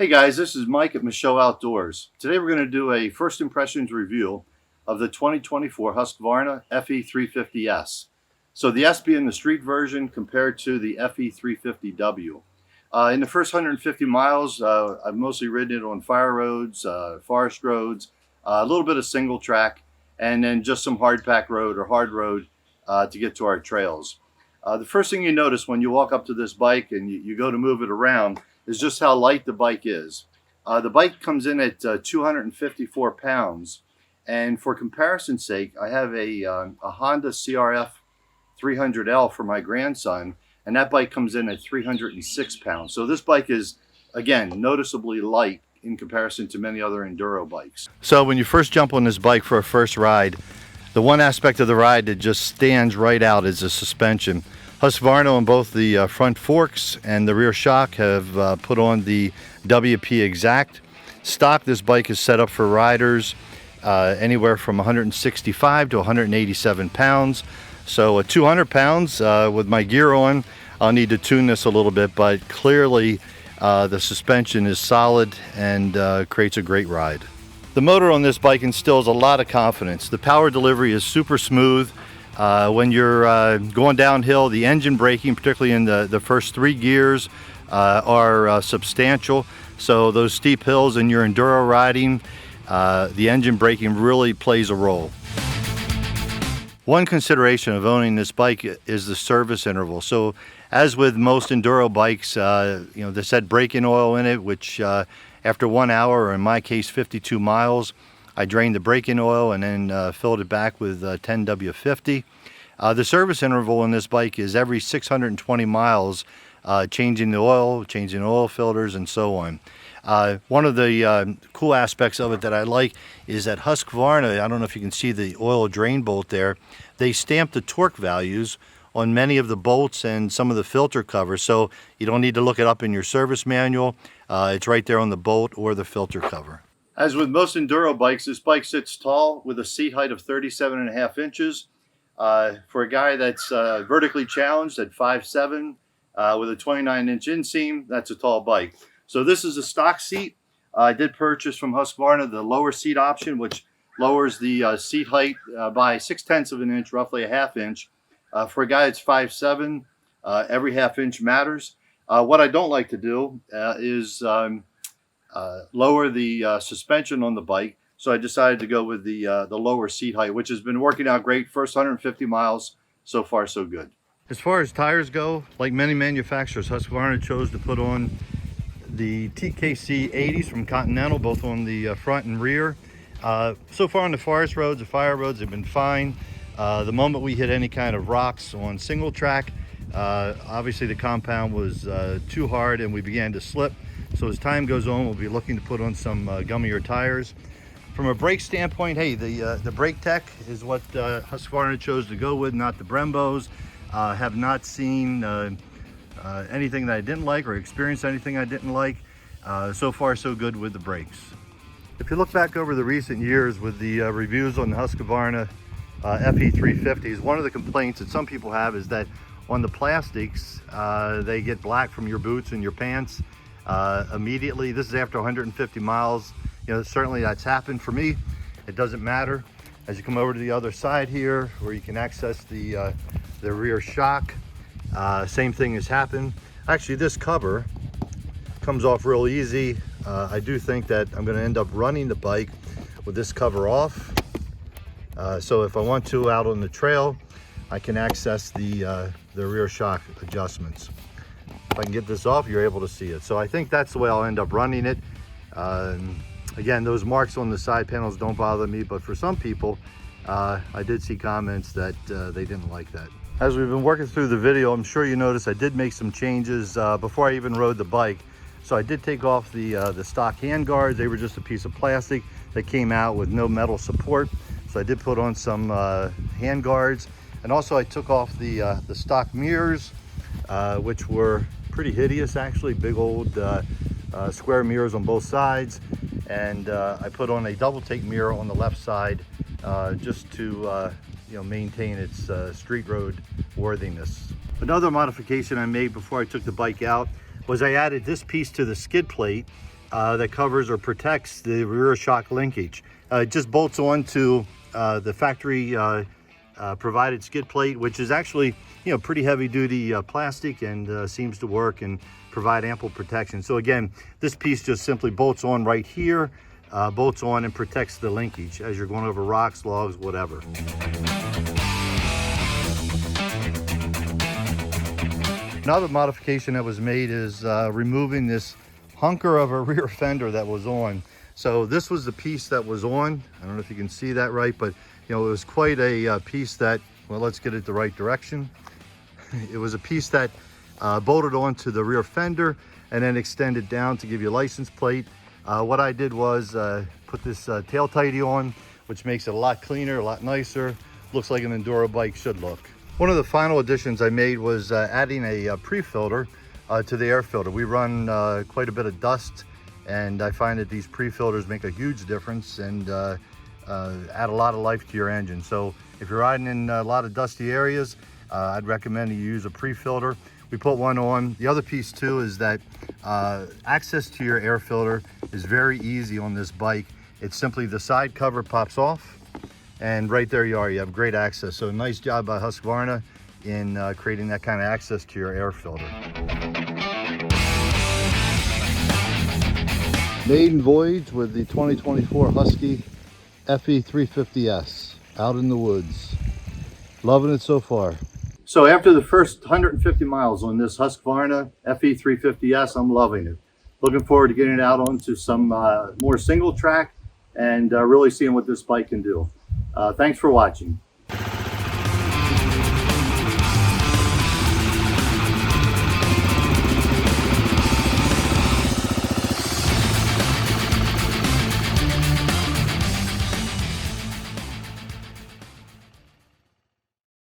Hey guys, this is Mike at Michaud Outdoors. Today we're going to do a first impressions review of the 2024 Husqvarna FE350s. So the S being the street version compared to the FE350W. In the first 150 miles, I've mostly ridden it on fire roads, forest roads, a little bit of single track, and then just some hard pack road or hard road to get to our trails. The first thing you notice when you walk up to this bike and you go to move it around is just how light the bike is. The bike comes in at 254 pounds, and for comparison's sake, I have a Honda CRF 300L for my grandson, and that bike comes in at 306 pounds. So this bike is, again, noticeably light in comparison to many other enduro bikes. So when you first jump on this bike for a first ride, the one aspect of the ride that just stands right out is the suspension. Husqvarna on both the front forks and the rear shock have put on the WP Exact stock. This bike is set up for riders anywhere from 165 to 187 pounds. So at 200 pounds with my gear on, I'll need to tune this a little bit, but clearly the suspension is solid and creates a great ride. The motor on this bike instills a lot of confidence. The power delivery is super smooth. When you're going downhill, the engine braking, particularly in the first 3 gears, are substantial. So those steep hills in your enduro riding, the engine braking really plays a role. One consideration of owning this bike is the service interval. So as with most enduro bikes, this had braking oil in it, which after 1 hour, or in my case 52 miles, I drained the braking oil and then filled it back with 10W50. The service interval in this bike is every 620 miles, changing the oil filters, and so on. One of the cool aspects of it that I like is that Husqvarna, I don't know if you can see the oil drain bolt there, they stamp the torque values on many of the bolts and some of the filter covers, so you don't need to look it up in your service manual. It's right there on the bolt or the filter cover. As with most enduro bikes, this bike sits tall with a seat height of 37.5 inches. For a guy that's vertically challenged at 5'7", with a 29-inch inseam, that's a tall bike. So this is a stock seat. I did purchase from Husqvarna the lower seat option, which lowers the seat height by 0.6 of an inch, roughly a ½ inch. For a guy that's 5'7", every ½ inch matters. What I don't like to do is lower the suspension on the bike, so I decided to go with the lower seat height, which has been working out great. First 150 miles, so far so good. As far as tires go, like many manufacturers, Husqvarna chose to put on the TKC 80s from Continental, both on the front and rear. So far on the forest roads, the fire roads have been fine. The moment we hit any kind of rocks on single track, obviously the compound was too hard and we began to slip. So as time goes on, we'll be looking to put on some gummier tires. From a brake standpoint, hey, the brake tech is what Husqvarna chose to go with, not the Brembos. Have not seen anything that I didn't like or experienced anything I didn't like. So far so good with the brakes. If you look back over the recent years with the reviews on the Husqvarna FE350s, one of the complaints that some people have is that on the plastics, they get black from your boots and your pants immediately. This is after 150 miles. Certainly that's happened for me. It doesn't matter. As you come over to the other side here, where you can access the rear shock, same thing has happened. Actually, this cover comes off real easy. I do think that I'm going to end up running the bike with this cover off. So if I want to out on the trail, I can access the rear shock adjustments. If I can get this off, you're able to see it. So I think that's the way I'll end up running it. Again, those marks on the side panels don't bother me, but for some people, I did see comments that they didn't like that. As we've been working through the video, I'm sure you noticed I did make some changes before I even rode the bike. So I did take off the stock hand guards. They were just a piece of plastic that came out with no metal support. So I did put on some hand guards, and also I took off the stock mirrors, which were pretty hideous actually, big old square mirrors on both sides, and I put on a double take mirror on the left side just to maintain its street road worthiness. Another modification I made before I took the bike out was I added this piece to the skid plate that covers or protects the rear shock linkage. It just bolts onto the factory provided skid plate, which is actually, you know, pretty heavy duty plastic, and seems to work and provide ample protection. So again, this piece just simply bolts on right here, bolts on and protects the linkage as you're going over rocks, logs, whatever. Another modification that was made is removing this hunker of a rear fender that was on. So this was the piece that was on. I don't know if you can see that right, but you know, it was quite a piece that, well, let's get it the right direction. It was a piece that bolted onto the rear fender and then extended down to give you a license plate. What I did was put this tail tidy on, which makes it a lot cleaner, a lot nicer. Looks like an enduro bike should look. One of the final additions I made was adding a pre-filter to the air filter. We run quite a bit of dust, and I find that these pre-filters make a huge difference and add a lot of life to your engine. So if you're riding in a lot of dusty areas, I'd recommend you use a pre-filter. We put one on. The other piece too is that access to your air filter is very easy on this bike. It's simply the side cover pops off, and right there you are, you have great access. So nice job by Husqvarna in creating that kind of access to your air filter. Maiden voyage with the 2024 Husky FE350s out in the woods. Loving it so far. So after the first 150 miles on this Husqvarna FE350s, I'm loving it. Looking forward to getting it out onto some more single track and really seeing what this bike can do. Thanks for watching.